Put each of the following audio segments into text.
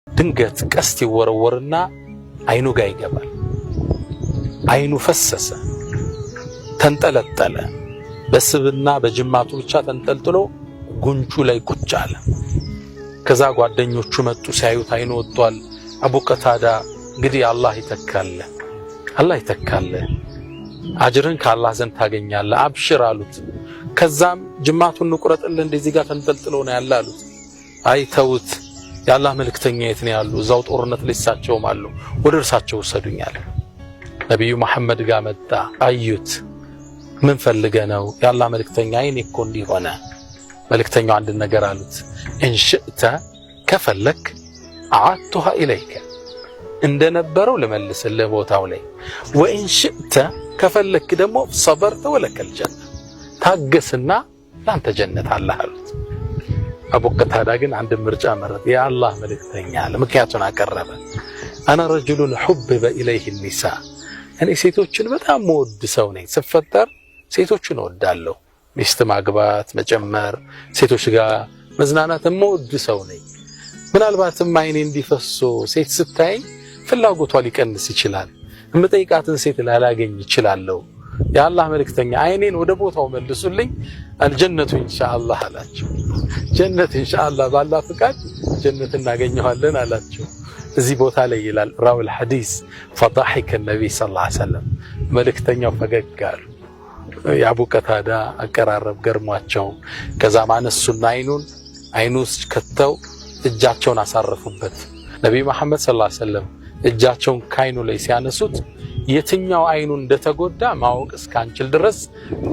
ድንገት ቀስት ይወረወርና አይኑ ጋር ይገባል። አይኑ ፈሰሰ፣ ተንጠለጠለ። በስብና በጅማቱ ብቻ ተንጠልጥሎ ጉንጩ ላይ ቁጭ አለ። ከዛ ጓደኞቹ መጡ፣ ሲያዩት አይኑ ወጥቷል። አቡ ቀታዳ እንግዲህ አላህ ይተካለ አጅርን ከአላህ ዘንድ ታገኛለህ አብሽር አሉት። ከዛም ጅማቱን ንቁረጥልህ እንደዚህ ጋር ተንጠልጥሎ ነው ያለ አሉት። አይተውት የአላህ መልእክተኛ የት ነው ያሉ? እዛው ጦርነት ላይ እሳቸውም አሉ። ወደ እርሳቸው ወሰዱኝ አለ። ነብዩ መሐመድ ጋር መጣ፣ አዩት። ምን ፈልገ ነው? የአላህ መልእክተኛ አይኔ እኮ እንዲህ ሆነ። መልእክተኛው አንድ ነገር አሉት፣ እንሽእተ ከፈለክ አዓቱሃ ኢለይከ እንደነበረው ለመልስልህ ቦታው ላይ፣ ወእንሽእተ ከፈለክ ደግሞ ሰበርተ ወለከል ጀነ ታገስና ላንተ ጀነት አለህ አሉት። አቡ ቀታዳ ግን አንድ ምርጫ መረጠ። የአላህ መልእክተኛ አለ። ምክንያቱን አቀረበ። አና ረጁሉን ሑብበ ኢለይሂ ኒሳ እኔ ሴቶችን በጣም መወድ ሰው ነኝ። ስፈጠር ሴቶችን እወዳለሁ። ሚስት ማግባት፣ መጨመር፣ ሴቶች ጋር መዝናናት መወድ ሰው ነኝ። ምናልባትም አይኔ እንዲፈሶ ሴት ስታይ ፍላጎቷ ሊቀንስ ይችላል። እምጠይቃትን ሴት ላላገኝ ይችላለሁ። የአላህ መልእክተኛ አይኔን ወደ ቦታው መልሱልኝ፣ አልጀነቱ ኢንሻአላህ አላቸው። ጀነት ኢንሻአላህ ባላህ ፍቃድ ጀነት እናገኘዋለን አላቸው። እዚህ ቦታ ላይ ይላል ራዊል ሐዲስ ፈضحك النبي صلى الله عليه وسلم መልእክተኛው ፈገግ አሉ። የአቡ ቀታዳ አቀራረብ ገርሟቸው ከዛ ማነሱና አይኑ ውስጥ ከተው እጃቸውን አሳረፉበት። ነብዩ መሐመድ ሰለላሁ ዐለይሂ ወሰለም እጃቸውን ካይኑ ላይ ሲያነሱት የትኛው አይኑ እንደተጎዳ ማወቅ እስካንችል ድረስ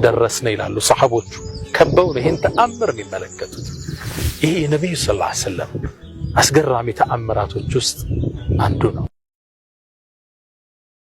ደረስነ ይላሉ ሰሃቦቹ። ከበው ይሄን ተአምር የሚመለከቱት ይሄ የነብዩ ሰለላሁ ዐለይሂ ወሰለም አስገራሚ ተአምራቶች ውስጥ አንዱ ነው።